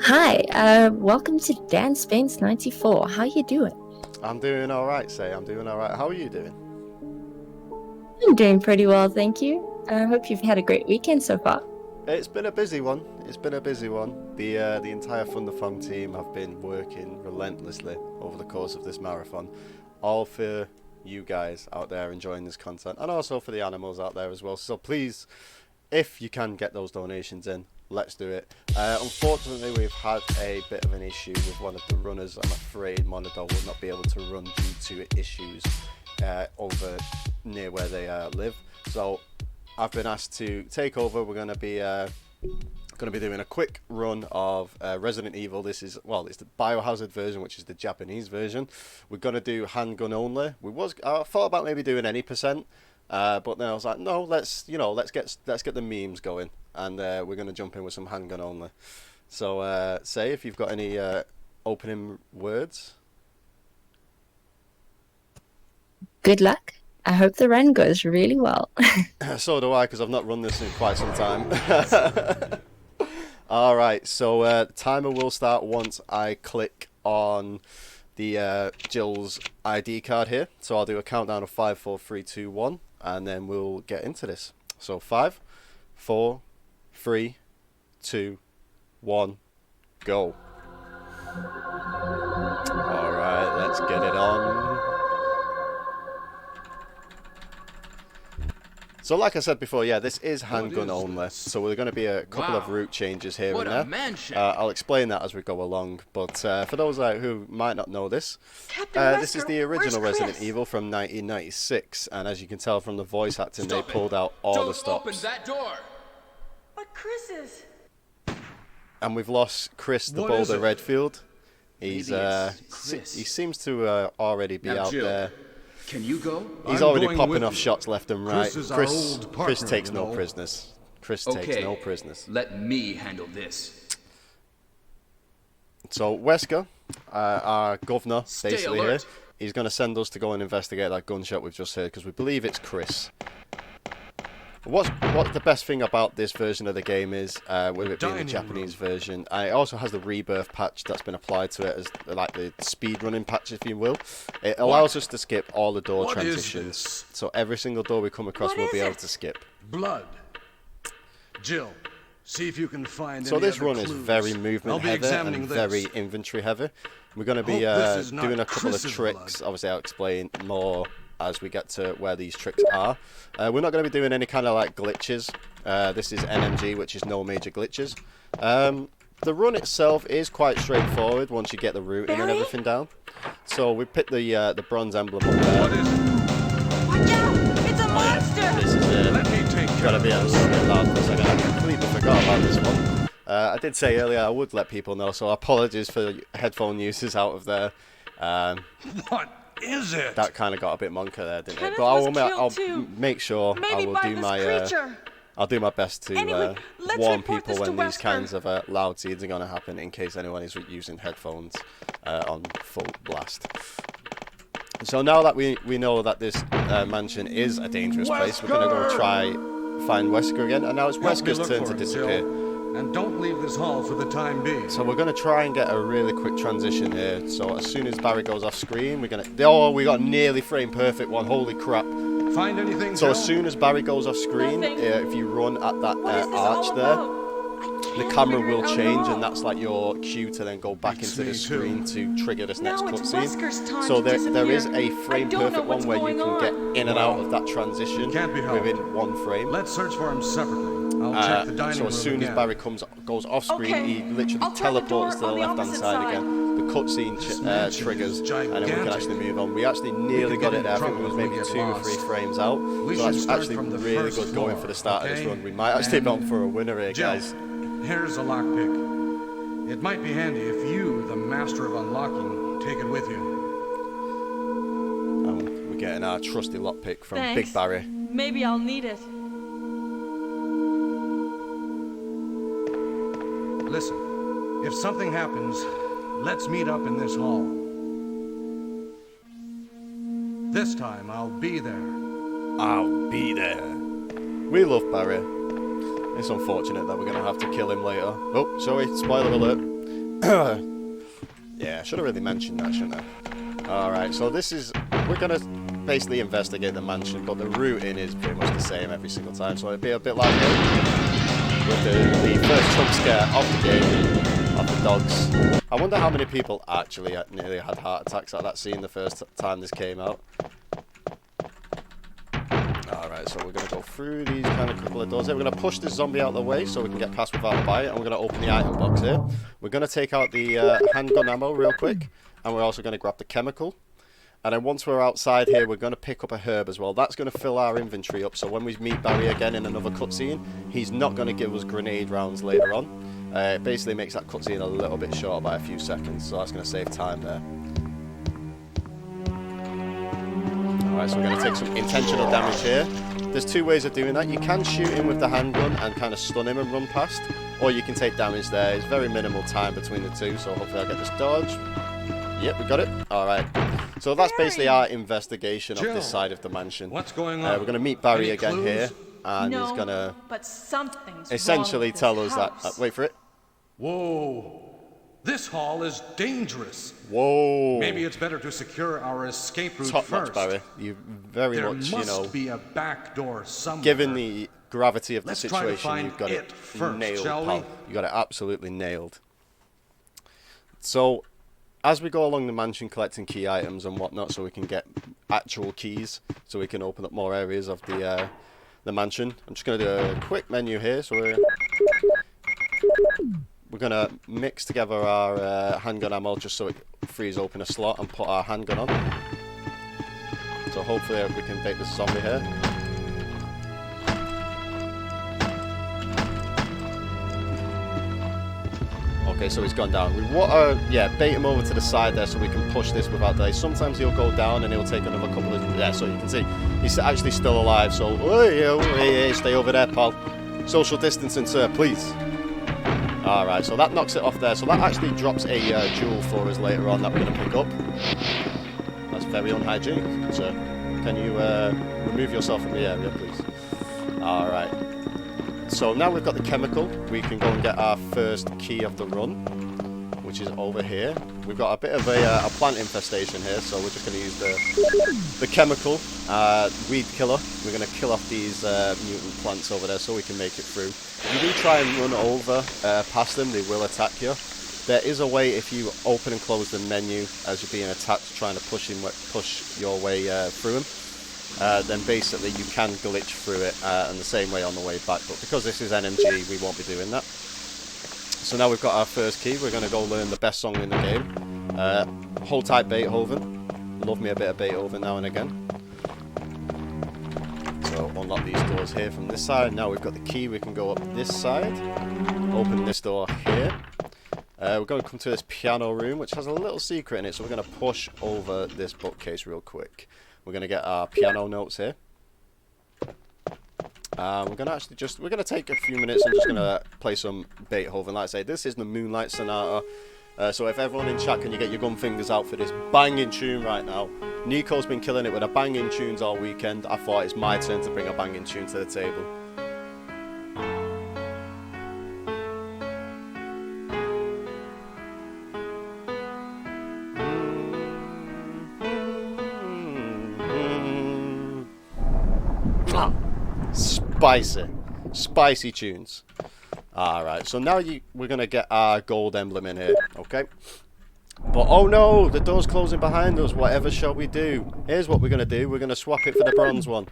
Hi, welcome to danspence94. How you doing? I'm doing all right, Say. I'm doing all right. How are you doing? I'm doing pretty well, thank you. I hope you've had a great weekend so far. It's been a busy one. It's been a busy one. The entire Thunderthon team have been working relentlessly over the course of this marathon, all for you guys out there enjoying this content, and also for the animals out there as well. So please, if you can get those donations in, let's do it. Unfortunately, we've had a bit of an issue with one of the runners. I'm afraid Monadol will not be able to run due to issues over near where they live. So I've been asked to take over. We're going to be doing a quick run of Resident Evil. This is, well, it's the Biohazard version, which is the Japanese version. We're going to do handgun only. I thought about maybe doing any percent, but then I was like, no, let's get the memes going, and we're going to jump in with some handgun only. So say if you've got any opening words. Good luck. I hope the run goes really well. So do I, because I've not run this in quite some time. All right, so the timer will start once I click on the Jill's ID card here. So I'll do a countdown of 5, 4, 3, 2, 1, and then we'll get into this. So 5, 4, 3, 2, 1, go. All right, let's get it on. So like I said before, yeah, this is handgun only, so we're going to be a couple of route changes here and there. I'll explain that as we go along, but for those who might not know this, this is the original Resident Evil from 1996, and as you can tell from the voice acting, they pulled out all the stops. Open that door. But Chris is... And we've lost Chris the Boulder Redfield. He seems to already be out there. Can you go? He's already popping off shots left and right. Chris takes no prisoners. Chris takes no prisoners. Let me handle this. So Wesker, our governor, basically here, he's going to send us to go and investigate that gunshot we've just heard, because we believe it's Chris. What's the best thing about this version of the game is, with it being the Japanese version, and it also has the rebirth patch that's been applied to it as like the speedrunning patch, if you will. It allows us to skip all the door transitions, so every single door we come across we'll be able to skip. Blood. Jill, see if you can find. So this run is very movement heavy and very inventory heavy. We're going to be doing a couple of tricks. Obviously, I'll explain more as we get to where these tricks are. We're not going to be doing any kind of like glitches. This is NMG, which is no major glitches. The run itself is quite straightforward once you get the routing and everything down. So we picked the bronze emblem up there. What is it? Watch out! It's a monster! This is it. Let me take Gotta be a bit loud for a second. I completely forgot about this one. I did say earlier I would let people know, so apologies for headphone users out of there. What is it? That kind of got a bit monka there, didn't Kenneth it? But I'll too. make sure I will do my I'll do my best to warn people when these kinds of loud scenes are going to happen, in case anyone is using headphones on full blast. So now that we know that this mansion is a dangerous place, we're going to go try find Wesker again, and now it's Wesker's turn to disappear. And don't leave this hall for the time being. So we're going to try and get a really quick transition here. So as soon as Barry goes off screen, we're going to... Oh, we got nearly frame perfect one. Holy crap. Find anything, So Jill? as soon as Barry goes off screen, if you run at that arch there, the camera will change, and that's like your cue to then go back into the screen to trigger this next cutscene. So there is a frame perfect one where you can get in and out of that transition within one frame. Let's search for him separately. I'll check the dining So as soon as Barry goes off screen, he literally teleports to the left-hand side again. The cutscene triggers, and then we can actually move on. We actually nearly got it there. I think it was maybe 2 or 3 frames out. So that's actually really good going for the start of this run. We might actually be on for a winner here, guys. Here's a lockpick. It might be handy if you, the master of unlocking, take it with you. And we're getting our trusty lockpick from Thanks. Big Barry. Maybe I'll need it. Listen, if something happens, let's meet up in this hall. This time, I'll be there. I'll be there. We love Barry. It's unfortunate that we're going to have to kill him later. Oh, sorry, spoiler alert. Yeah, I should have really mentioned that, shouldn't I? Alright, so this is... We're going to basically investigate the mansion, but the routing is pretty much the same every single time, so it'd be a bit like with the first jump scare of the game, of the dogs. I wonder how many people actually nearly had heart attacks at that scene the first time this came out. Alright, so we're going to go through these kind of couple of doors here. We're going to push this zombie out of the way so we can get past without a bite, and we're going to open the item box here. We're going to take out the handgun ammo real quick, and we're also going to grab the chemical. And then once we're outside here, we're going to pick up a herb as well. That's going to fill our inventory up, so when we meet Barry again in another cutscene, he's not going to give us grenade rounds later on. It basically makes that cutscene a little bit shorter by a few seconds, so that's going to save time there. Alright, so we're going to take some intentional damage here. There's two ways of doing that. You can shoot him with the handgun and kind of stun him and run past, or you can take damage there. It's very minimal time between the two, so hopefully I'll get this dodge. Yep, we got it. Alright. So that's basically our investigation of this side of the mansion. What's going on? We're going to meet Barry Any again clues? here, and No, he's going to but something's essentially wrong with tell this us that... house. wait for it. Whoa. This hall is dangerous. Whoa. Maybe it's better to secure our escape route Top first. notch, Barry. You very There much, must be a back door somewhere. given the gravity of the Let's try to situation, find you've got it first, nailed, shall pal. we? You got it absolutely nailed. So, as we go along the mansion collecting key items and whatnot, so we can get actual keys, so we can open up more areas of the mansion. I'm just going to do a quick menu here. So we're going to mix together our handgun ammo just so it frees open a slot and put our handgun on. So hopefully we can bait this zombie here. Okay, so he's gone down. We want to, bait him over to the side there so we can push this without delay. Sometimes he'll go down and he'll take another couple of... Yeah, so you can see he's actually still alive. So, hey, stay over there, pal. Social distancing, sir, please. Alright, so that knocks it off there. So that actually drops a jewel for us later on that we're going to pick up. That's very unhygienic, sir. Can you remove yourself from the area, please? Alright. So now we've got the chemical, we can go and get our first key of the run, which is over here. We've got a bit of a plant infestation here, so we're just going to use the chemical weed killer. We're going to kill off these mutant plants over there so we can make it through. If you do try and run over past them, they will attack you. There is a way if you open and close the menu as you're being attacked, trying to push your way through them. Then basically you can glitch through it and the same way on the way back, but because this is NMG we won't be doing that. So now we've got our first key, we're going to go learn the best song in the game. Hold tight Beethoven, love me a bit of Beethoven now and again. So unlock these doors here from this side. Now we've got the key, we can go up this side, open this door here. We're going to come to this piano room which has a little secret in it, so we're going to push over this bookcase real quick. We're going to get our piano notes here. We're going to actually we're going to take a few minutes. I'm just going to play some Beethoven. Like I say, this is the Moonlight Sonata. So if everyone in chat, can you get your gun fingers out for this banging tune right now? Nico's been killing it with a banging tunes all weekend. I thought it's my turn to bring a banging tune to the table. Spicy tunes. Alright, so now we're going to get our gold emblem in here, okay? But oh no, the door's closing behind us. Whatever shall we do? Here's what we're going to do. We're going to swap it for the bronze one.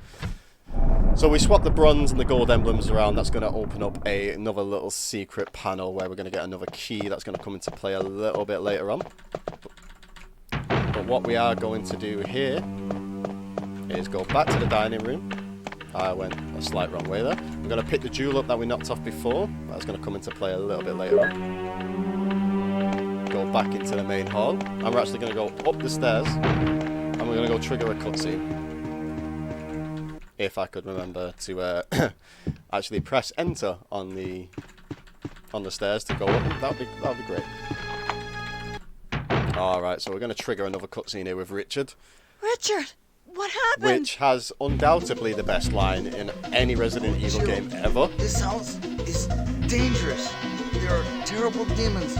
So we swap the bronze and the gold emblems around. That's going to open up another little secret panel where we're going to get another key that's going to come into play a little bit later on. But what we are going to do here is go back to the dining room. I went a slight wrong way there. We're going to pick the jewel up that we knocked off before. That's going to come into play a little bit later on. Go back into the main hall. And we're actually going to go up the stairs. And we're going to go trigger a cutscene. If I could remember to actually press enter on the stairs to go up. That would be great. Alright, so we're going to trigger another cutscene here with Richard. Richard, what happened? Which has undoubtedly the best line in any Resident Evil game ever. This house is dangerous. There are terrible demons.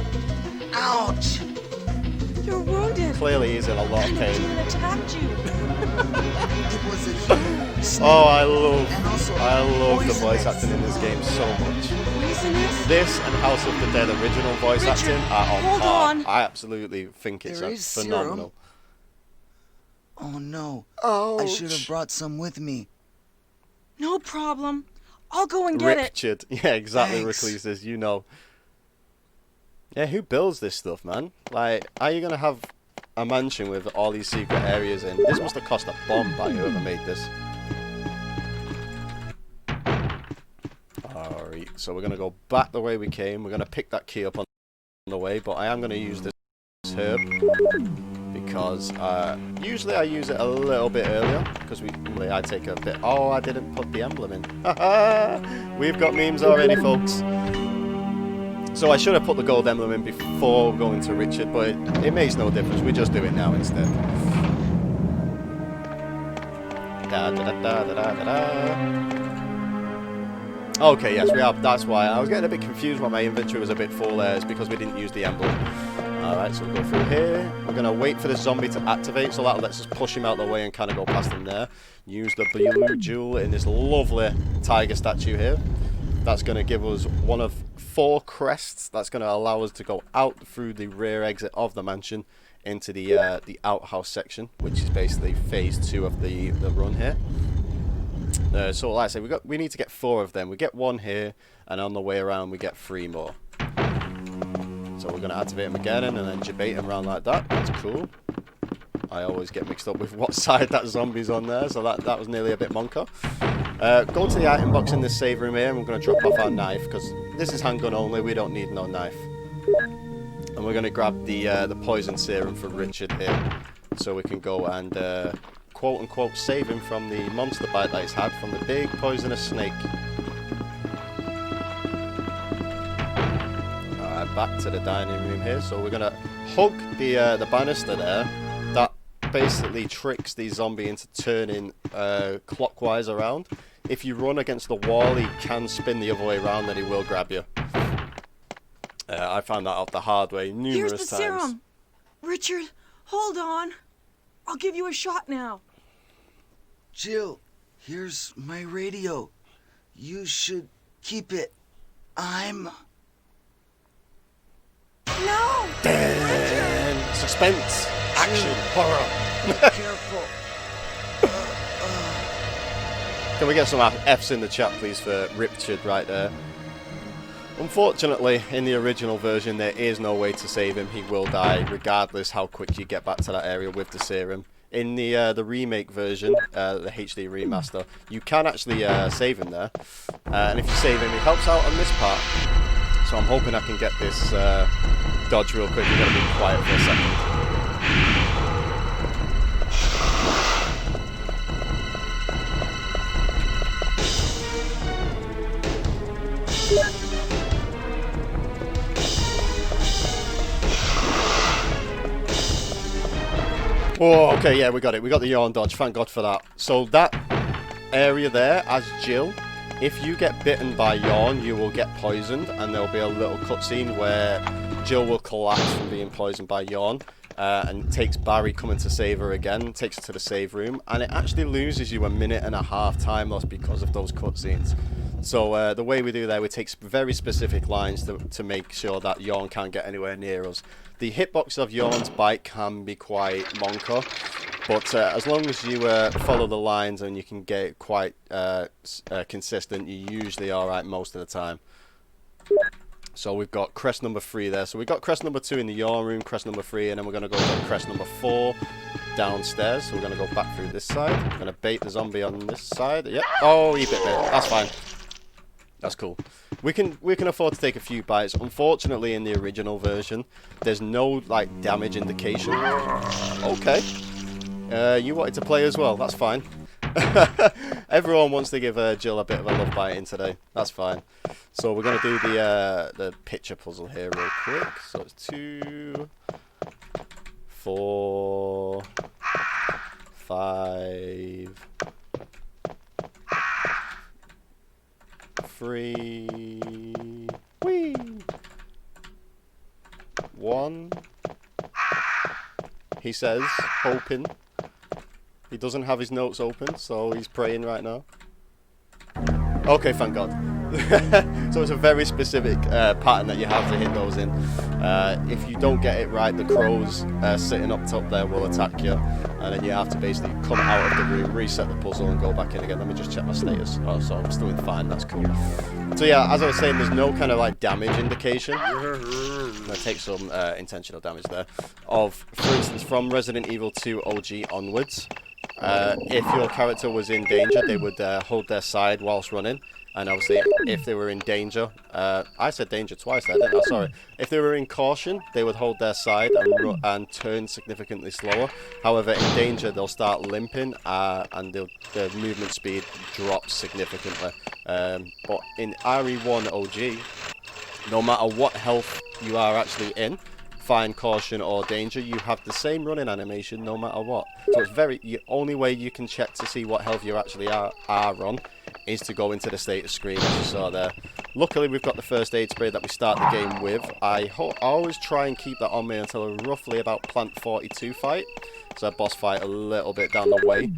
Ouch! You're wounded. Clearly he's in a lot of Kind of pain. demon attacked you. It was a human snake. Oh, I And also love the voice poisonous. acting in this game so much. Poisonous? This and House of the Dead original voice Richard, acting are on hold par. on. I absolutely think it's There is phenomenal. Oh no. Oh, I should have brought some with me. No problem. I'll go and get it. Richard. Yeah, exactly, Thanks. Recluses, you know. Yeah, who builds this stuff, man? Like, are you going to have a mansion with all these secret areas in? This must have cost a bomb by whoever made this. Alright, so we're going to go back the way we came. We're going to pick that key up on the way, but I am going to use this herb because usually I use it a little bit earlier because normally I take a bit. Oh, I didn't put the emblem in. We've got memes already, folks. So I should have put the gold emblem in before going to Richard, but it makes no difference. We just do it now instead. Da, da, da, da, da, da, da. Okay, yes, we have. That's why I was getting a bit confused when my inventory was a bit full there. It's because we didn't use the emblem. Alright, so we'll go through here. We're going to wait for the zombie to activate, so that lets us push him out the way and kind of go past him there. Use the blue jewel in this lovely tiger statue here. That's going to give us one of 4 crests. That's going to allow us to go out through the rear exit of the mansion into the outhouse section, which is basically phase 2 of the run here. So like I say, we need to get 4 of them. We get 1 here, and on the way around we get 3 more. So we're going to activate them again and then debate them around like that. That's cool. I always get mixed up with what side that zombie's on there, so that was nearly a bit monka. Go to the item box in this save room here, and we're going to drop off our knife, because this is handgun only, we don't need no knife. And we're going to grab the poison serum for Richard here, so we can go and quote-unquote save him from the monster bite that he's had from the big poisonous snake. Alright, back to the dining room here, so we're going to hug the banister there. That basically tricks the zombie into turning clockwise around. If you run against the wall, he can spin the other way around, then he will grab you. I found that out the hard way numerous Here's the times. serum. Richard, hold on. I'll give you a shot now. Jill, here's my radio. You should keep it. I'm... No! Damn. Suspense, action, horror. Careful. Can we get some F's in the chat, please, for Richard right there? Unfortunately, in the original version, there is no way to save him. He will die, regardless how quick you get back to that area with the serum. In the remake version, the HD remaster, you can actually save him there. And if you save him, he helps out on this part. So I'm hoping I can get this dodge real quick. We're going to be quiet for a second. Oh, okay, yeah, we got it. We got the yawn dodge. Thank God for that. So that area there, as Jill, if you get bitten by yawn, you will get poisoned, and there'll be a little cutscene where Jill will collapse from being poisoned by yawn, and takes Barry coming to save her again, takes her to the save room, and it actually loses you 1.5 minutes time loss because of those cutscenes. So the way we do that, we take very specific lines to make sure that yawn can't get anywhere near us. The hitbox of Yawn's bite can be quite monka, but as long as you follow the lines and you can get it quite consistent, you're usually alright most of the time. So we've got crest number 3 there. So we've got crest number 2 in the yawn room, crest number 3, and then we're going to go to crest number 4 downstairs. So we're going to go back through this side. We're going to bait the zombie on this side. Yep. Oh, he bit me. That's fine. That's cool. We can afford to take a few bites. Unfortunately, in the original version, there's no like damage indication. Okay. You wanted to play as well. That's fine. Everyone wants to give Jill a bit of a love biting today. That's fine. So we're gonna do the picture puzzle here real quick. So it's 2, 4, 5. 3, whee, 1, 1. He says, hoping. He doesn't have his notes open, so he's praying right now. Okay, thank God. So it's a very specific pattern that you have to hit those in. If you don't get it right, the crows sitting up top there will attack you, and then you have to basically come out of the room, reset the puzzle, and go back in again. Let me just check my status. Oh, so I'm still in fine. That's cool. So yeah, as I was saying, there's no kind of like damage indication. I'm gonna take some intentional damage there. For instance, from Resident Evil 2 OG onwards, if your character was in danger, they would hold their side whilst running. And obviously, if they were in danger, I said danger twice there, didn't I? Sorry. If they were in caution, they would hold their side and turn significantly slower. However, in danger, they'll start limping and their movement speed drops significantly. But in RE1 OG, no matter what health you are actually in, fine, caution or danger, you have the same running animation no matter what. So it's the only way you can check to see what health you actually are on is to go into the status screen, as you saw there. Luckily, we've got the first aid spray that we start the game with. I always try and keep that on me until roughly about Plant 42 fight, so a boss fight a little bit down the way.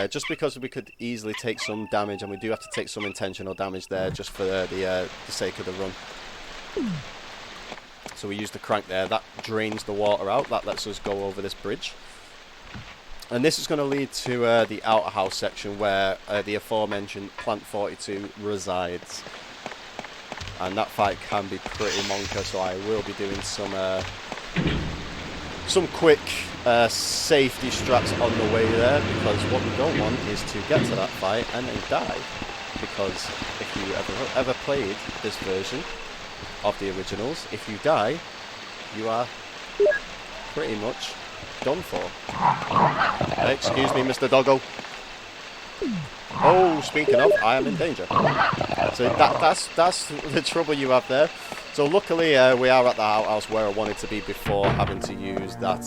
Just because we could easily take some damage, and we do have to take some intentional damage there just for the sake of the run. So we use the crank there, that drains the water out, that lets us go over this bridge. And this is going to lead to the outer house section where the aforementioned Plant 42 resides. And that fight can be pretty monker, so I will be doing some quick safety strats on the way there, because what we don't want is to get to that fight and then die. Because if you ever played this version of the originals, if you die, you are pretty much done for. Excuse me, Mr. Doggo. Oh, speaking of, I am in danger. So that's the trouble you have there. So luckily we are at the outhouse where I wanted to be before having to use that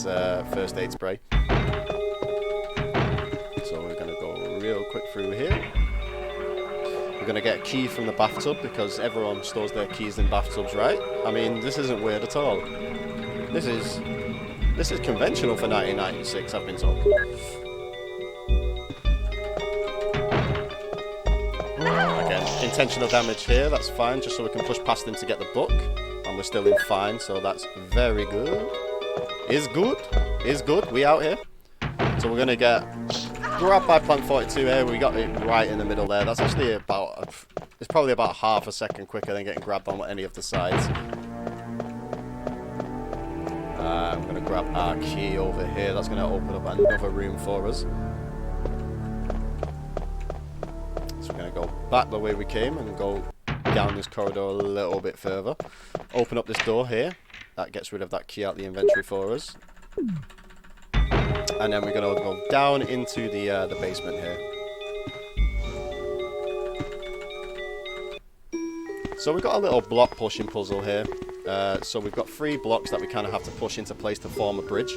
first aid spray. So we're going to go real quick through here. We're going to get a key from the bathtub because everyone stores their keys in bathtubs, right? I mean, this isn't weird at all. This is conventional for 1996, I've been told. Again, intentional damage here, that's fine, just so we can push past him to get the book. And we're still in fine, so that's very good. Is good, we out here. So we're going to get grabbed by Plant 42 here, we got it right in the middle there. That's actually it's probably about half a second quicker than getting grabbed on any of the sides. I'm going to grab our key over here. That's going to open up another room for us. So we're going to go back the way we came and go down this corridor a little bit further. Open up this door here. That gets rid of that key out the inventory for us. And then we're going to go down into the basement here. So we've got a little block pushing puzzle here. So we've got 3 blocks that we kind of have to push into place to form a bridge.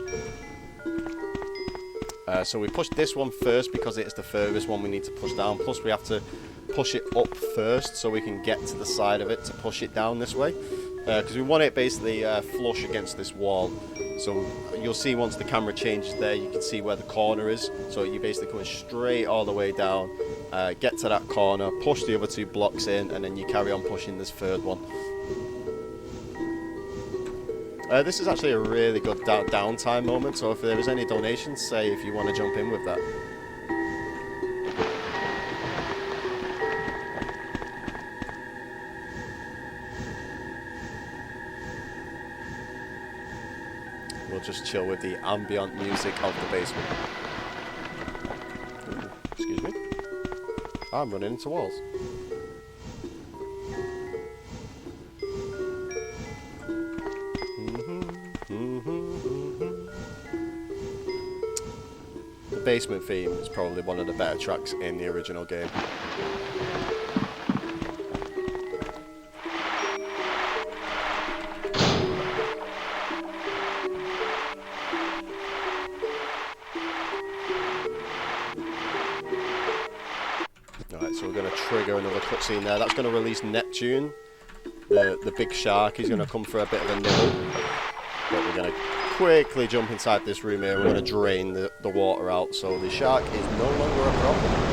So we push this one first because it's the furthest one we need to push down. Plus we have to push it up first so we can get to the side of it to push it down this way. Because we want it basically flush against this wall. So you'll see once the camera changes there, you can see where the corner is. So you basically come straight all the way down, get to that corner, push the other 2 blocks in, and then you carry on pushing this 3rd one. This is actually a really good downtime moment, so if there is any donations, say if you want to jump in with that. We'll just chill with the ambient music of the basement. Ooh, excuse me. I'm running into walls. The basement theme is probably one of the better tracks in the original game. Alright, so we're going to trigger another cutscene there. That's going to release Neptune, the big shark. He's going to come for a bit of a nibble. But we're going to quickly jump inside this room here. We're going to drain the water out so the shark is no longer a problem.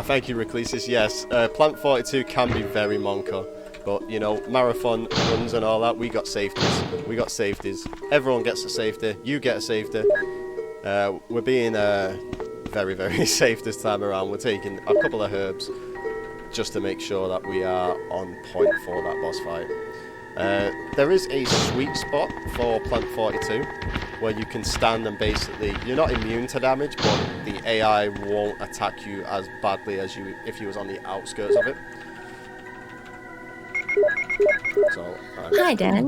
Thank you, Reclesis. Yes, Plant 42 can be very monka, but you know, marathon runs and all that, we got safeties. We got safeties. Everyone gets a safety. You get a safety. We're being very, very safe this time around. We're taking a couple of herbs just to make sure that we are on point for that boss fight. There is a sweet spot for Plant 42 where you can stand and basically, you're not immune to damage, but the AI won't attack you as badly as you if you was on the outskirts of it. So, Hi, Dan.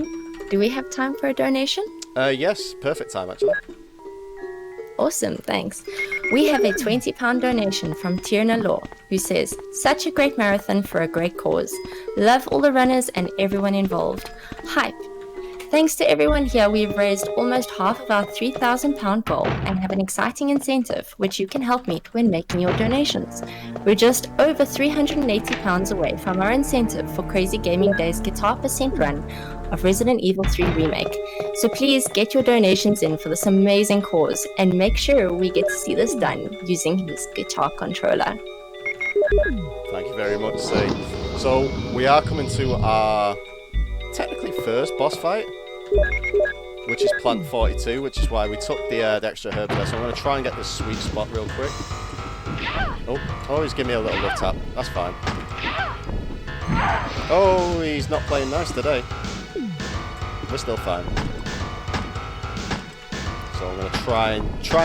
Do we have time for a donation? yes, perfect time actually. Awesome, thanks. We have a £20 donation from Tierna Law, who says, "Such a great marathon for a great cause. Love all the runners and everyone involved. Hype. Thanks to everyone here, we have raised almost half of our £3,000 goal and have an exciting incentive, which you can help meet when making your donations. We're just over £380 away from our incentive for Crazy Gaming Day's guitar percent run of Resident Evil 3 Remake. So please get your donations in for this amazing cause and make sure we get to see this done using his guitar controller." Thank you very much, Say. So we are coming to our technically first boss fight, which is Plant 42, which is why we took the extra herb there. So I'm going to try and get this sweet spot real quick. Oh, he's giving me a little love tap. That's fine. Oh, he's not playing nice today. We're still fine. So I'm going to try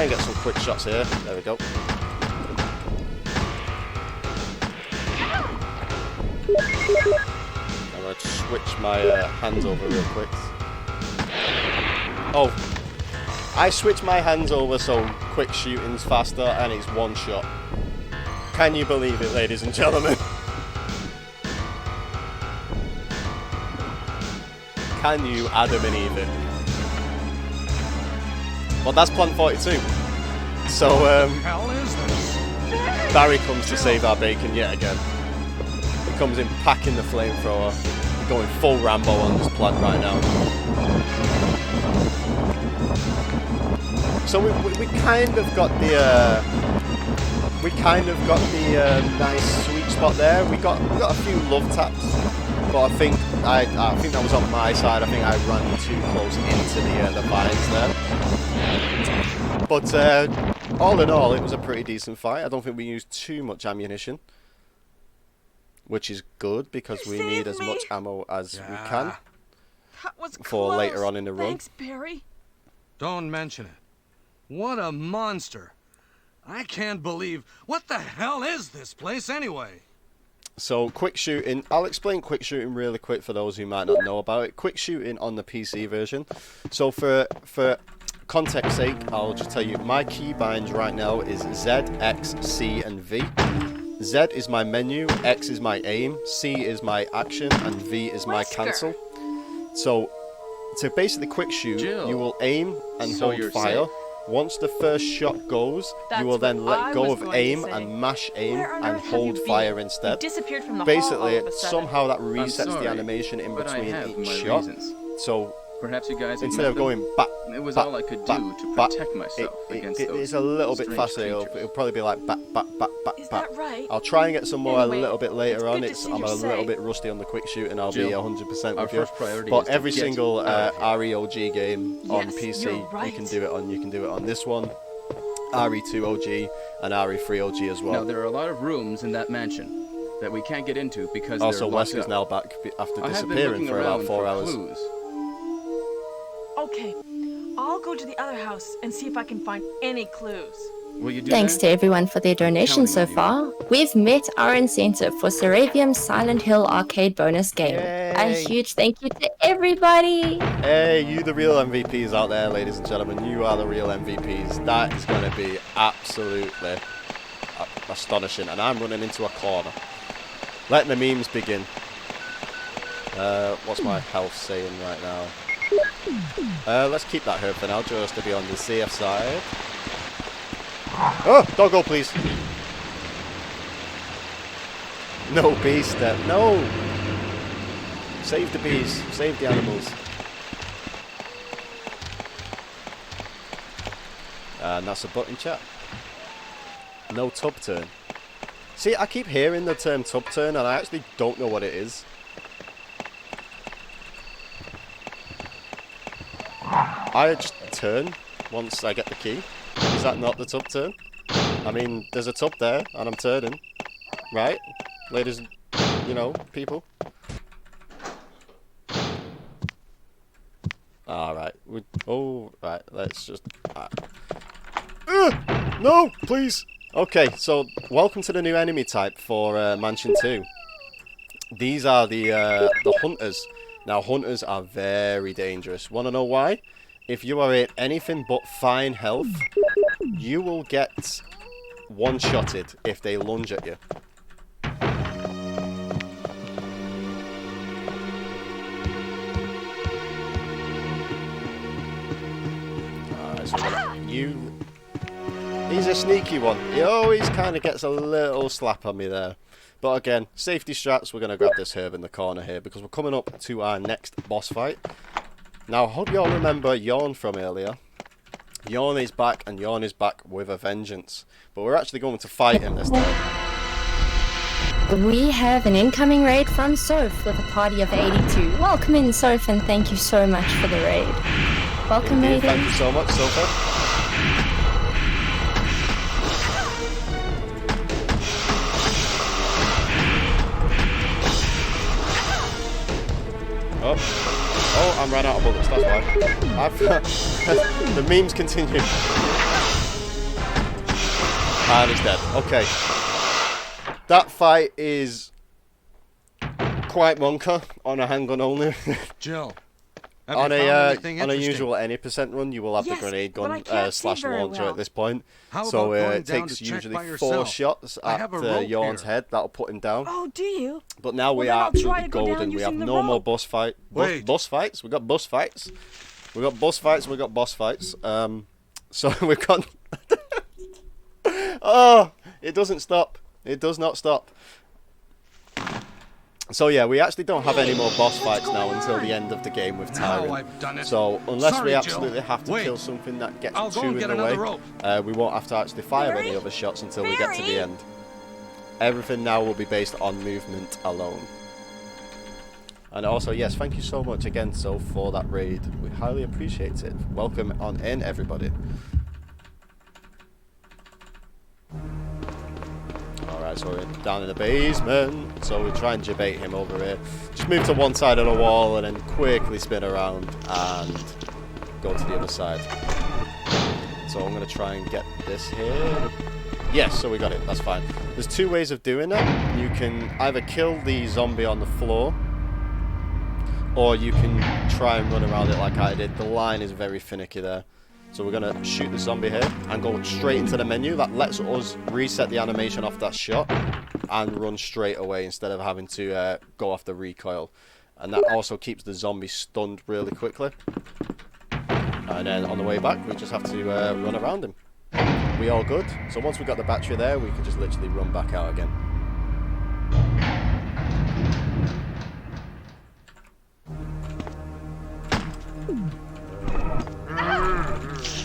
and get some quick shots here. There we go. I'm going to switch my hands over real quick. Oh, I switched my hands over so quick shooting's faster and it's one shot. Can you believe it, ladies and gentlemen? Can you Adam and Eve it? Well, that's Plant 42. So, Hell is this? Barry comes to save our bacon yet again. He comes in packing the flamethrower. We're going full Rambo on this plant right now. So we kind of got the nice sweet spot there. We got a few love taps, but I think that was on my side. I think I ran too close into the vines there. But all in all, it was a pretty decent fight. I don't think we used too much ammunition, which is good because we need as much ammo as we can That was for close. later on in the run. Thanks, Barry. Don't mention it. What a monster. I can't believe... What the hell is this place anyway? So, quick shooting. I'll explain quick shooting really quick for those who might not know about it. Quick shooting on the PC version. So, for context sake, I'll just tell you, my keybinds right now is Z, X, C, and V. Z is my menu, X is my aim, C is my action, and V is my cancel. So, to basically quick shoot, Jill, you will aim and so hold you're fire. safe. Once the first shot goes, That's you will then what let I go was of going to aim say. and mash aim Where on and earth have hold you fire been? instead. You disappeared from the Basically, hall all of a sudden. somehow that I'm resets the sorry, animation in but I between have each my shot. reasons. So Perhaps you guys instead of going back, it was back, all I could back, do to back, protect myself against it those is a little bit strange faster. It'll creatures. probably be like back, back, back, back, Is back. that right? I'll try and get some more Anyway, a little bit later it's on. good to see I'm you're a little safe. bit rusty on the quick shoot, and I'll be Jill, 100% our with you. first priority But is to every get single out of here. REOG game on Yes, PC, you're you right. can do it on. You can do it on this one, RE2 OG and RE3 OG as well. Now there are a lot of rooms in that mansion that we can't get into because Also, they're locked Wesley's up. now back after I have been disappearing looking for about around 4 for hours. clues. Okay, I'll go to the other house and see if I can find any clues. Will you do Thanks that? to everyone for their donations so Counting on far. We've met our incentive for Seravium's Silent Hill arcade bonus game. A Yay. huge thank you to everybody! Hey, you the real MVPs out there, ladies and gentlemen. You are the real MVPs. That is going to be absolutely astonishing. And I'm running into a corner. Let the memes begin. What's my health saying right now? Let's keep that herb for now, just to be on the safe side. Oh, doggo, please. No bee step. No! Save the bees. Save the animals. And that's a button, chat. No tub turn. See, I keep hearing the term tub turn, and I actually don't know what it is. I just turn once I get the key. Is that not the tub turn? I mean, there's a tub there, and I'm turning. Right? Ladies, you know, people. Alright. Oh, right. Let's just... no! Please! Okay, so welcome to the new enemy type for Mansion 2. These are the hunters. Now, hunters are very dangerous. Want to know why? If you are in anything but fine health, you will get one-shotted if they lunge at you. Alright, so he's a sneaky one. He always kind of gets a little slap on me there. But again, safety strats, we're going to grab this herb in the corner here because we're coming up to our next boss fight. Now, I hope you all remember Yawn from earlier. Yawn is back, and Yawn is back with a vengeance. But we're actually going to fight him this time. We have an incoming raid from Soph with a party of 82. Welcome in, Soph, and thank you so much for the raid. Welcome, Indeed, raiders. thank you so much, Sophie. Oh, I'm ran out of bullets, that's why. The memes continue. And he's dead. Okay. That fight is quite monka on a handgun only. Jill, on a usual any percent run, you will have Yes, the grenade but I gun can't see slash very launcher well. at this point. How So about going it down takes to check usually by 4 yourself? shots I at have a rope Yawn's here. head. That'll put him down. Oh, do you? But now we Well, then are I'll try absolutely to go down golden. We have using the no more rope. boss fight. Wait. Boss fights? We got boss fights. We got boss fights. We got boss fights. So we've got. Oh, it doesn't stop. It does not stop. So yeah, we actually don't have any more boss fights now until the end of the game with Now Tyrant. I've done it. So unless Sorry, we Jill. absolutely have to Wait. kill something that gets I'll go two and in get the way, another rope. we won't have to actually fire Barry? any other shots until we get to the Barry? end. Everything now will be based on movement alone. And also, yes, thank you so much again, So, for that raid. We highly appreciate it. Welcome on in, everybody. Alright, so we're down in the basement. So we try and debate him over here. Just move to one side of the wall and then quickly spin around and go to the other side. So I'm going to try and get this here. Yes, so we got it. That's fine. There's two ways of doing it. You can either kill the zombie on the floor, or you can try and run around it like I did. The line is very finicky there. So we're going to shoot the zombie here and go straight into the menu. That lets us reset the animation off that shot and run straight away instead of having to go off the recoil. And that also keeps the zombie stunned really quickly. And then on the way back, we just have to run around him. We all good. So once we've got the battery there, we can just literally run back out again.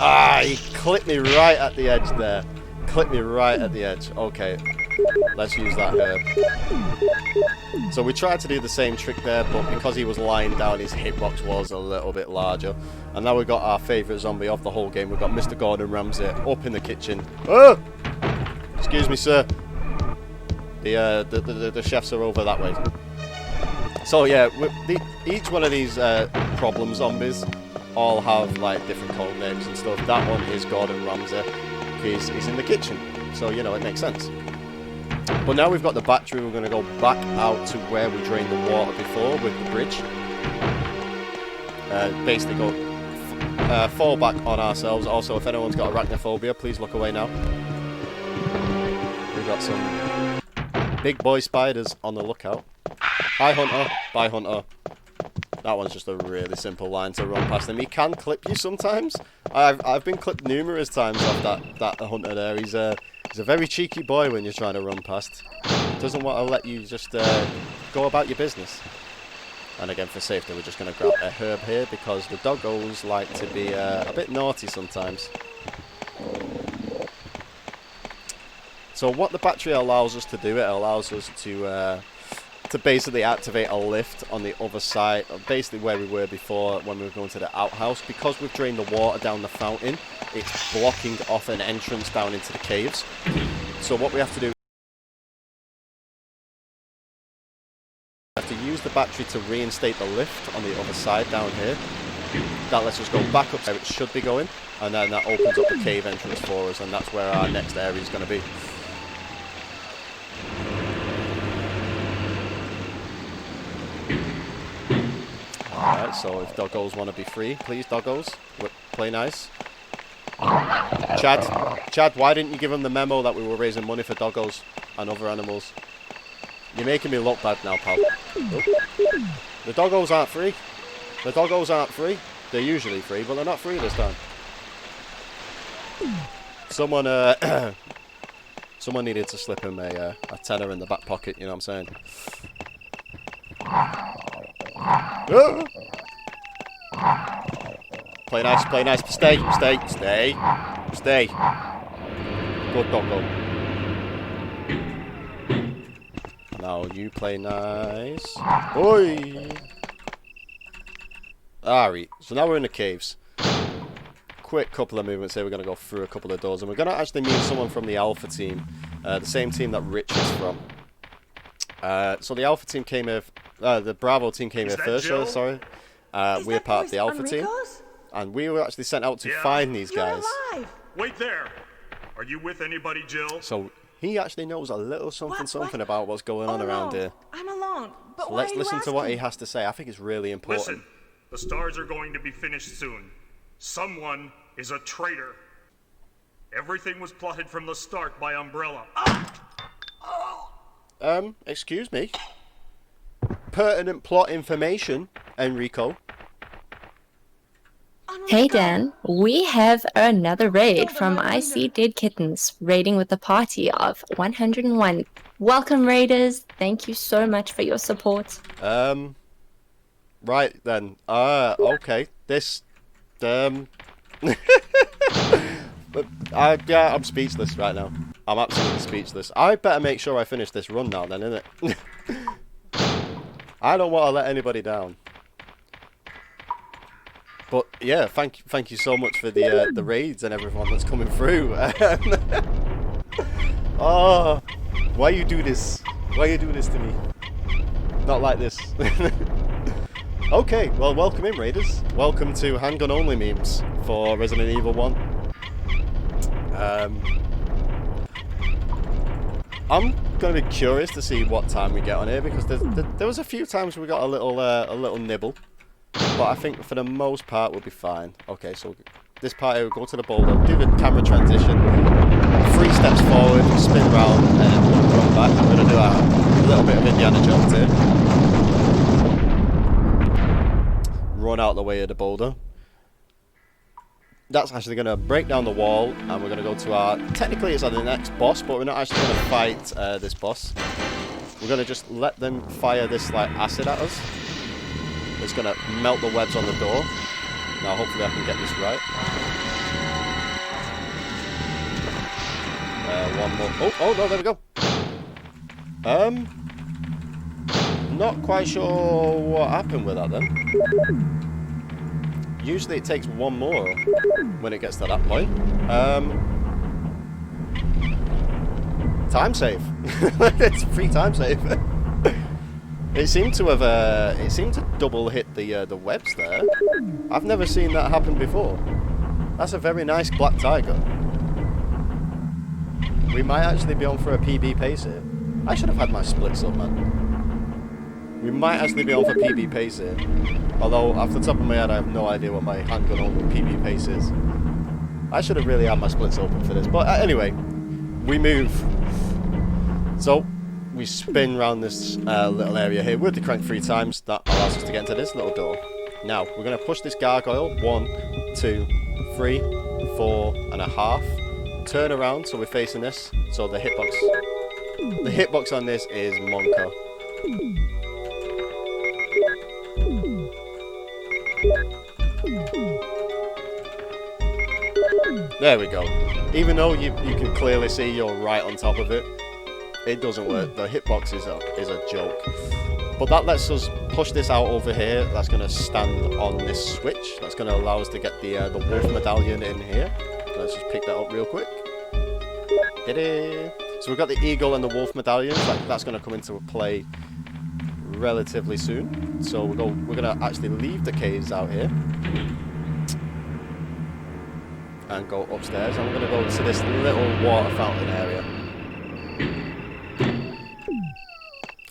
Ah, he clipped me right at the edge there. Clipped me right at the edge. Okay, let's use that herb. So we tried to do the same trick there, but because he was lying down, his hitbox was a little bit larger. And now we've got our favourite zombie of the whole game. We've got Mr. Gordon Ramsay up in the kitchen. Oh! Excuse me, sir. The chefs are over that way. So yeah, each one of these problem zombies all have like different code names and stuff. That one is Gordon Ramsay because he's in the kitchen, so you know it makes sense. But now we've got the battery, we're going to go back out to where we drained the water before with the bridge. Basically go fall back on ourselves. Also, if anyone's got arachnophobia, please look away now. We've got some big boy spiders on the lookout. Hi Hunter, bye Hunter. That one's just a really simple line to run past him. He can clip you sometimes. I've been clipped numerous times off that Hunter there. He's a very cheeky boy when you're trying to run past. doesn't want to let you just go about your business. And again, for safety, we're just going to grab a herb here because the doggos like to be a bit naughty sometimes. So what the battery allows us to do, it allows us to basically activate a lift on the other side, basically where we were before when we were going to the outhouse. Because we've drained the water down the fountain, it's blocking off an entrance down into the caves. So what we have to do, we have to use the battery to reinstate the lift on the other side down here. That lets us go back up where it should be going, and then that opens up the cave entrance for us, and that's where our next area is going to be. Alright, so if doggos want to be free, please doggos, play nice. Chad, why didn't you give him the memo that we were raising money for doggos and other animals? You're making me look bad now, pal. Oh. The doggos aren't free. The doggos aren't free. They're usually free, but they're not free this time. Someone needed to slip him a tenner in the back pocket, you know what I'm saying? Play nice, play nice. Stay. Good doggo. Now you play nice. Oi! Alright, so now we're in the caves. Quick couple of movements here. We're going to go through a couple of doors, and we're going to actually meet someone from the Alpha team. The same team that Rich is from. So the Alpha team came here, the Bravo team came here first, sorry. We're part of the Alpha team. And we were actually sent out to find these guys. Wait there. Are you with anybody, Jill? So he actually knows a little something about what's going on around here. I'm alone. But So let's listen to what he has to say. I think it's really important. Listen, the stars are going to be finished soon. Someone is a traitor. Everything was plotted from the start by Umbrella. Excuse me. Pertinent plot information, Enrico. Hey Dan, we have another raid from I See Dead Kittens, raiding with a party of 101. Welcome raiders, thank you so much for your support. Right then. Okay. This, yeah, I'm speechless right now. I'm absolutely speechless. I better make sure I finish this run now then, innit? I don't want to let anybody down. But yeah, thank you so much for the raids and everyone that's coming through. Oh, why you do this? Why you do this to me? Not like this. Okay, well, welcome in, raiders. Welcome to handgun only memes for Resident Evil 1. I'm gonna be curious to see what time we get on here, because there was a few times we got a little nibble. But I think for the most part we'll be fine. Okay, so this part here, we'll go to the boulder, do the camera transition, 3 steps forward, spin round, and run back. I'm going to do a little bit of Indiana Jones here. Run out the way of the boulder. That's actually going to break down the wall, and we're going to go to our... Technically it's our next boss, but we're not actually going to fight this boss. We're going to just let them fire this like acid at us. It's going to melt the webs on the door. Now hopefully I can get this right. One more. Oh no, there we go. Not quite sure what happened with that then. Usually it takes one more when it gets to that point. Time save. It's a free time save. It seemed to have double hit the webs there. I've never seen that happen before. That's a very nice black tiger. We might actually be on for a PB pace here. I should have had my splits up, man. We might actually be on for PB pace here. Although, off the top of my head, I have no idea what my handgun only PB pace is. I should have really had my splits open for this. But anyway, we move. So, we spin around this little area here with the crank 3 times. That allows us to get into this little door. Now, we're going to push this gargoyle. 1, 2, 3, 4 and a half. Turn around so we're facing this. So the hitbox The hitbox on this is Monka. There we go. Even though you can clearly see you're right on top of it, it doesn't work. The hitbox is a joke. But that lets us push this out over here. That's going to stand on this switch. That's going to allow us to get the wolf medallion in here. Let's just pick that up real quick. So we've got the eagle and the wolf medallions. That's going to come into play relatively soon. So we're going to actually leave the caves out here and go upstairs. And we're going to go to this little water fountain area.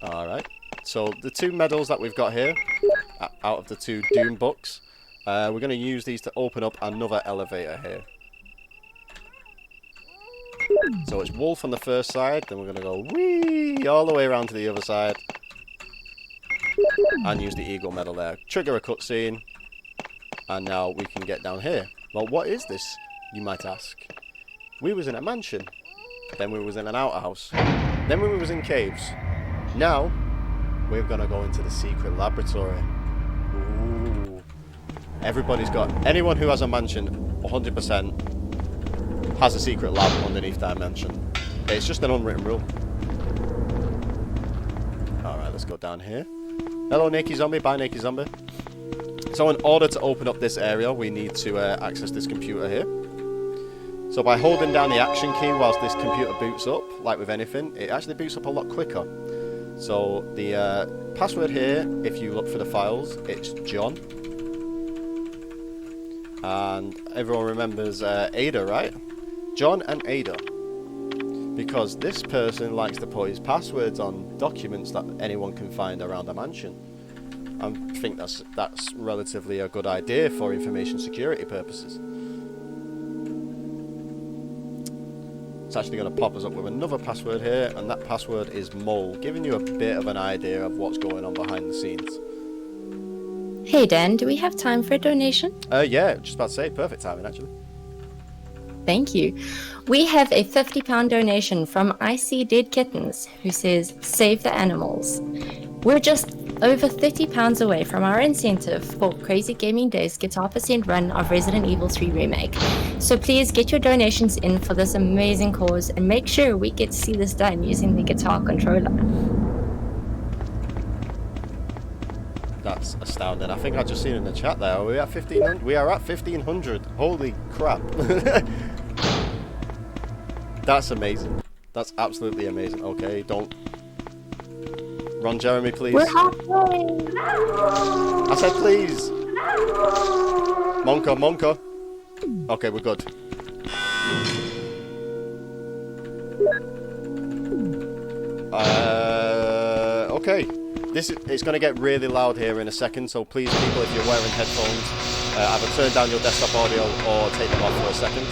Alright. So the 2 medals that we've got here, out of the 2 Doom books, we're going to use these to open up another elevator here. So it's wolf on the first side, then we're going to go whee all the way around to the other side. And use the eagle medal there. Trigger a cutscene. And now we can get down here. Well, what is this, you might ask? We was in a mansion. Then we was in an outhouse. Then we was in caves. Now, we're going to go into the secret laboratory. Ooh. Anyone who has a mansion, 100% has a secret lab underneath their mansion. It's just an unwritten rule. Alright, let's go down here. Hello, Naked Zombie. Bye, Naked Zombie. So in order to open up this area, we need to access this computer here. So by holding down the action key whilst this computer boots up, like with anything, it actually boots up a lot quicker. So the password here, if you look for the files, it's John. And everyone remembers Ada, right? John and Ada. Because this person likes to put his passwords on documents that anyone can find around a mansion. I think that's relatively a good idea for information security purposes. It's actually going to pop us up with another password here, and that password is Mole, giving you a bit of an idea of what's going on behind the scenes. Hey Dan, do we have time for a donation? Yeah, just about to say, perfect timing actually. Thank you. We have a £50 donation from I See Dead Kittens, who says, save the animals. We're just over £30 away from our incentive for Crazy Gaming Day's Guitar % run of Resident Evil 3 Remake. So please get your donations in for this amazing cause and make sure we get to see this done using the guitar controller. That's astounding. I think I just seen in the chat there. Are we at 1500? We are at 1500. Holy crap. That's amazing. That's absolutely amazing. Okay, don't. Ron Jeremy, please. We're halfway. I said please. Monka. Okay, we're good. Okay. It's going to get really loud here in a second, so please, people, if you're wearing headphones, either turn down your desktop audio or take them off for a second.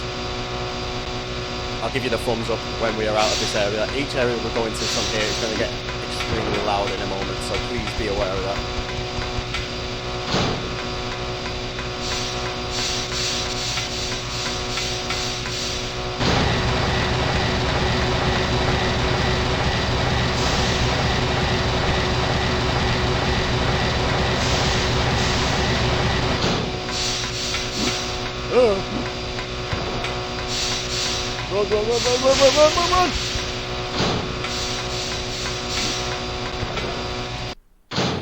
I'll give you the thumbs up when we are out of this area. Each area we're going to from here is going to get extremely loud in a moment, so please be aware of that. Run!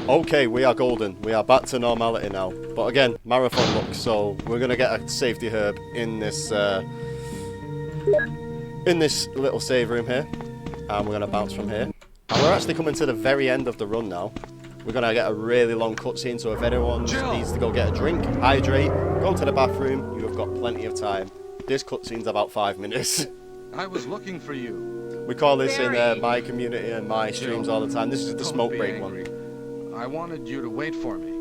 Okay, we are golden. We are back to normality now. But again, marathon look, so we're gonna get a safety herb in this little save room here, and we're gonna bounce from here. And we're actually coming to the very end of the run now. We're gonna get a really long cutscene, so if anyone needs to go get a drink, hydrate, go to the bathroom, you have got plenty of time. This cutscene's about 5 minutes. I was looking for you. We call this in my community and my streams all the time. This is the smoke break one. I wanted you to wait for me.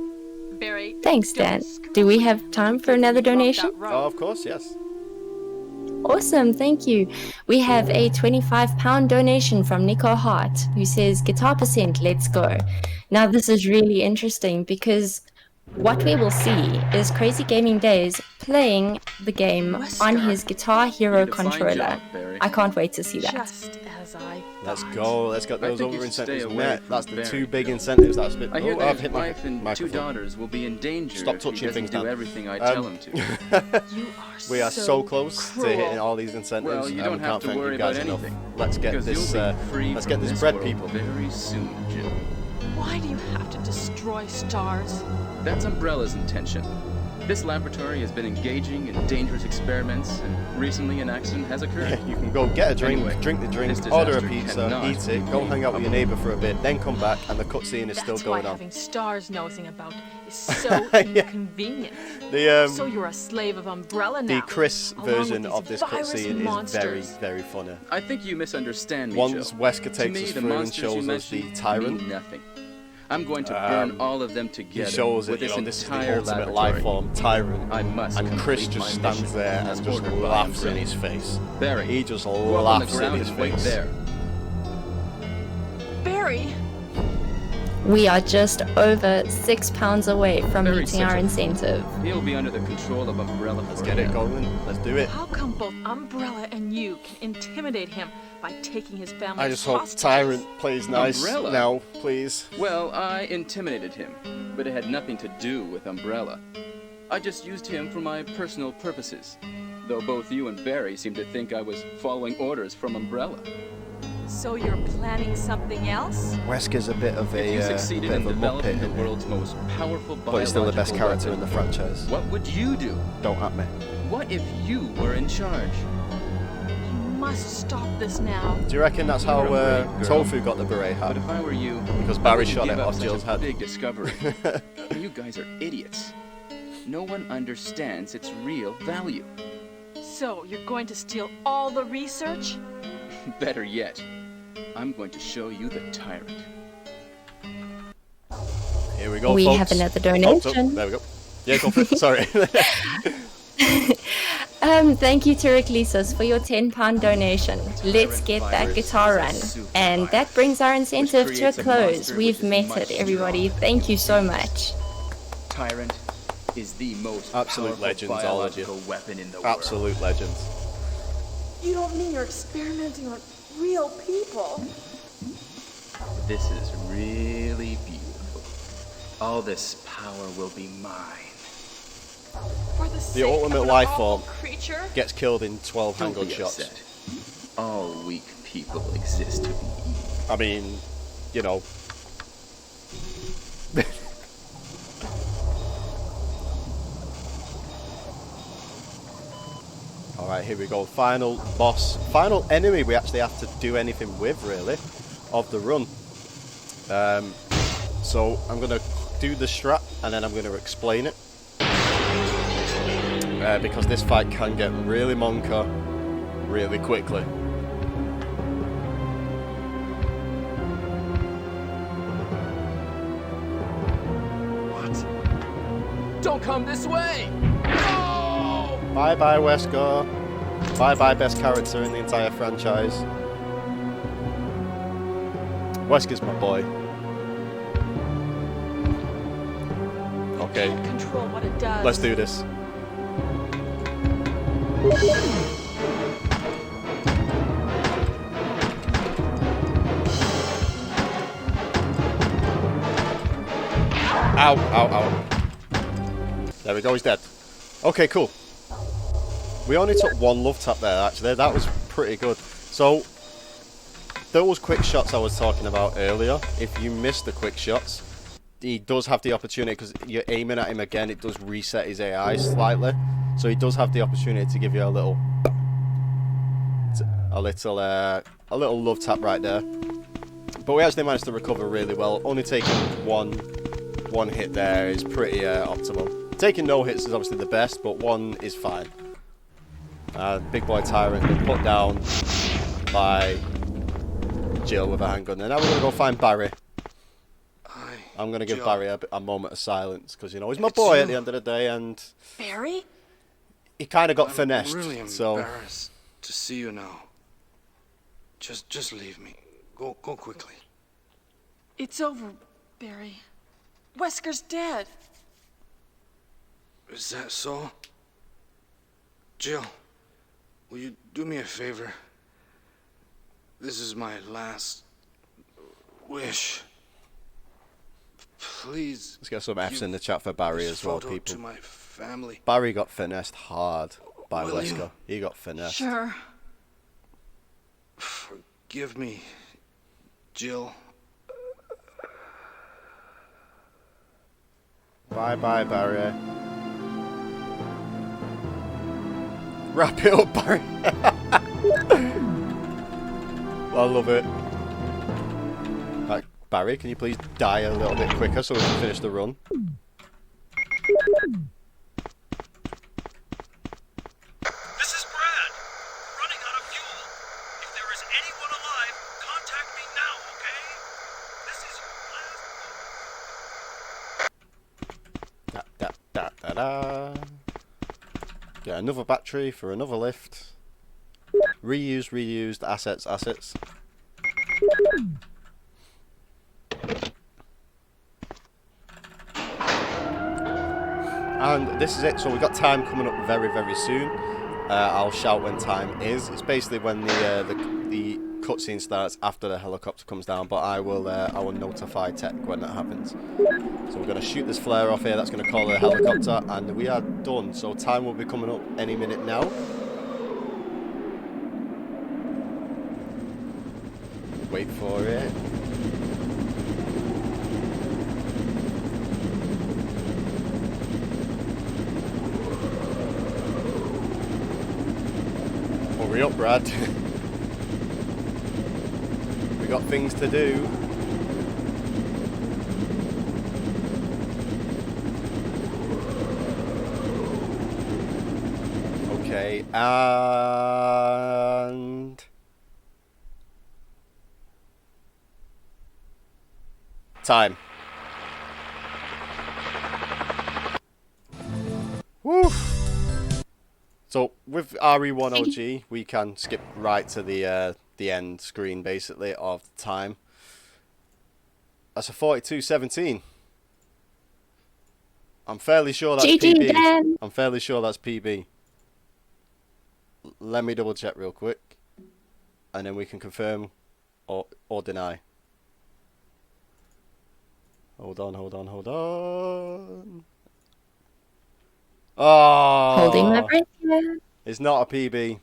Barry. Thanks, Dan. Do we have time for another donation? Oh, of course, yes. Awesome, thank you. We have a £25 donation from Nico Hart, who says, Guitar %, let's go. Now, this is really interesting because what we will see is Crazy Gaming Days playing the game on his Guitar Hero controller. I can't wait to see that. Just a as I Let's thought. go. Let's get those think you other should stay incentives away met. from That's the Barry, 2 big Bill. incentives. That's been. I hear Oh, that I've his hit my wife and 2 microphone. daughters will be in danger Stop if he touching doesn't things do now. everything I tell him to. You are We are so close cruel. to hitting all these incentives, Well, you and don't we have can't to thank worry you guys about enough. anything. Let's get Because this. you'll be free Let's from get this this bread, world people. very soon, Jill. Why do you have to destroy stars? That's Umbrella's intention. This laboratory has been engaging in dangerous experiments, and recently an accident has occurred. You can go get a drink, Anyway, drink the drink, this order a disaster pizza, cannot eat it, be go made hang out with your public. neighbour for a bit, then come back, and the cutscene is still That's why going on. having stars nosing about is so inconvenient. The So you're a slave of Umbrella now. the Chris along with version these of this virus cutscene is very, monsters. very funny. I think you misunderstand me, Once Jill. Wesker To takes me, us the through and monsters you shows us the mentioned tyrant, mean nothing. I'm going to burn all of them he together shows with that, you know, this this is the entire ultimate laboratory. life form, tyrant, I must and Chris complete just my stands mission there as and just ordered by laughs in Umbrella. his face. Barry, He just go up on the laughs in ground his and wait face. there. Barry, We are just over £6 away from Very meeting our simple. incentive. He'll be under the control of Umbrella Let's for get it him. going. Let's do it. how come both Umbrella and you can intimidate him by taking his family I just hope hostage? Tyrant plays nice Umbrella? now, please. Well, I intimidated him, but it had nothing to do with Umbrella. I just used him for my personal purposes, though both you and Barry seem to think I was following orders from Umbrella. So you're planning something else? Wesker's a bit of If you a succeeded bit in of a developing muppet, the isn't he? world's most powerful But he's still the best biological character in the weapon, franchise. what would you do? Don't at me. What if you were in charge? You must stop this now. Do you reckon that's how You're a brave girl. Tofu got the beret But hat? if I were you, Because I Barry wouldn't shot give it up off such Jill's a head. big discovery. You guys are idiots. No one understands its real value. So you're going to steal all the research? Better yet, I'm going to show you the tyrant. Here we go, We folks. have another Oh, donation. there we go. Yeah, go for it. Sorry. Thank you to Reclisos for your £10 donation. Let's get that guitar run. And that brings our incentive to a creates a close. monster We've which is met much it, everybody. Thank you so much. Tyrant is the most Absolute powerful legends, all of you. biological weapon in the world. Absolute legends. You don't mean you're experimenting on real people? This is really beautiful. All this power will be mine. For the sake ultimate of an life awful form. creature? Gets killed in 12 Don't handgun be shots. upset. All weak people exist to be eaten. I mean, you know. Alright, here we go. Final boss. Final enemy we actually have to do anything with, really, of the run. So I'm going to do the strat and then I'm going to explain it. Because this fight can get really monka really quickly. Don't come this way! No! Bye bye, Wesker. Bye bye, best character in the entire franchise. Wesker's my boy. Okay, Can't control what it does. let's do this. Ow, ow, ow. There we go, he's dead. Okay, cool. We only took one love tap there, actually. That was pretty good. So, those quick shots I was talking about earlier, if you miss the quick shots, he does have the opportunity, because you're aiming at him again, it does reset his AI slightly. So he does have the opportunity to give you a little love tap right there. But we actually managed to recover really well. Only taking one hit there is pretty optimal. Taking no hits is obviously the best, but one is fine. Big boy Tyrant been put down by Jill with a handgun. And now we're going to go find Barry. I'm going to give Barry a moment of silence, because, you know, he's my boy at the end of the day, and Barry? he kind of got I'm finessed. really So embarrassed to see you now. Just leave me. Go quickly. It's over, Barry. Wesker's dead. Is that so? Jill, will you do me a favor? This is my last wish. Please. Let's get some F's in the chat for Barry as well, To people. my family. Barry got finessed hard by Will you? Wesker. He got finessed. Sure. Forgive me, Jill. Bye-bye, Barry. Wrap it up, Barry. I love it. Right, Barry, can you please die a little bit quicker so we can finish the run? This is Brad. Running out of fuel. If there is anyone alive, contact me now, okay? This is your last... Da, da, da, da, da. Get another battery for another lift. Reused assets. And this is it. So we've got time coming up very, very soon. I'll shout when time is. It's basically when the cutscene starts after the helicopter comes down. But I will notify tech when that happens. So we're going to shoot this flare off here. That's going to call the helicopter, and we are done. So time will be coming up any minute now. Wait for it. Hurry up, Brad. We got things to do. Okay, and time. Woo! So with RE1OG, we can skip right to the end screen basically of the time. That's a 42:17. I'm fairly sure that's GG, PB. Dan. I'm fairly sure that's PB. Let me double check real quick, and then we can confirm or deny. Hold on. Oh, Holding my breath here. it's not a PB.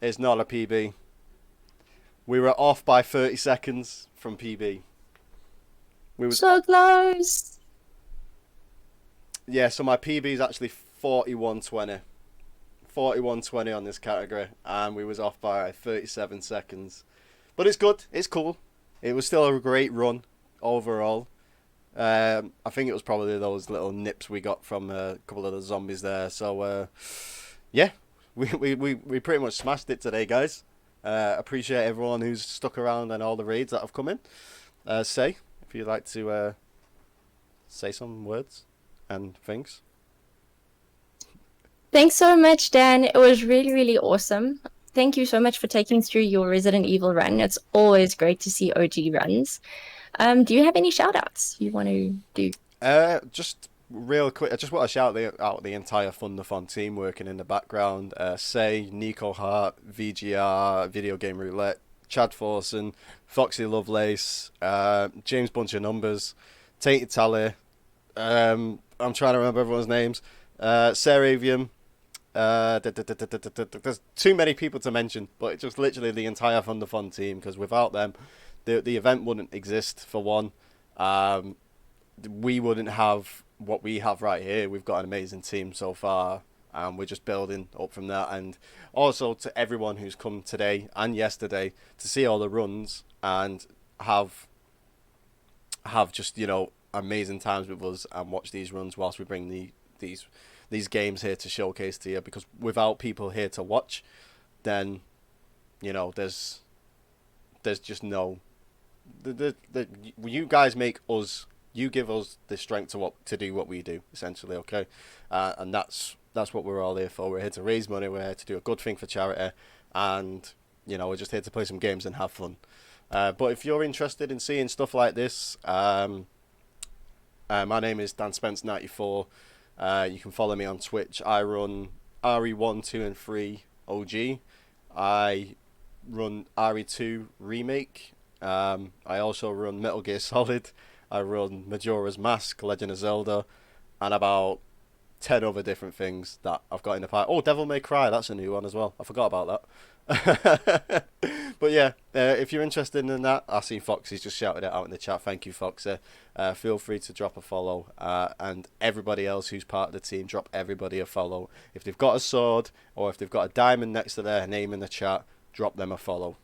It's not a PB. We were off by 30 seconds from PB. We was So close. Yeah, so my PB is actually 41:20. 41:20 on this category, and we was off by 37 seconds. But it's good. It's cool. It was still a great run overall. I think it was probably those little nips we got from a couple of the zombies there. So, yeah, we pretty much smashed it today, guys. Appreciate everyone who's stuck around and all the raids that have come in. If you'd like to say some words and things. Thanks so much, Dan. It was really, really awesome. Thank you so much for taking through your Resident Evil run. It's always great to see OG runs. Do you have any shout-outs you want to do? Just real quick, I just want to shout out the entire Thunderthon team working in the background. Say, Nico Hart, VGR, Video Game Roulette, Chad Forson, Foxy Lovelace, James Bunch of Numbers, Tainted Tally. I'm trying to remember everyone's names. Sarah Avium. There's too many people to mention, but it's just literally the entire Thunderthon team, because without them, the event wouldn't exist, for one. We wouldn't have what we have right here. We've got an amazing team so far, and we're just building up from that. And also to everyone who's come today and yesterday to see all the runs and have just, you know, amazing times with us and watch these runs whilst we bring these games here to showcase to you. Because without people here to watch, then, you know, there's just no... you guys make us... You give us the strength to do what we do, essentially, okay? And that's what we're all here for. We're here to raise money. We're here to do a good thing for charity. And, you know, we're just here to play some games and have fun. But if you're interested in seeing stuff like this, my name is danspence94. You can follow me on Twitch. I run RE1, 2, and 3 OG. I run RE2 Remake. I also run Metal Gear Solid. I run Majora's Mask, Legend of Zelda, and about 10 other different things that I've got in the pipe. Oh, Devil May Cry, that's a new one as well. I forgot about that. But yeah, if you're interested in that, I see Foxy's just shouted it out in the chat. Thank you, Foxy. Feel free to drop a follow. And everybody else who's part of the team, drop everybody a follow. If they've got a sword or if they've got a diamond next to their name in the chat, drop them a follow.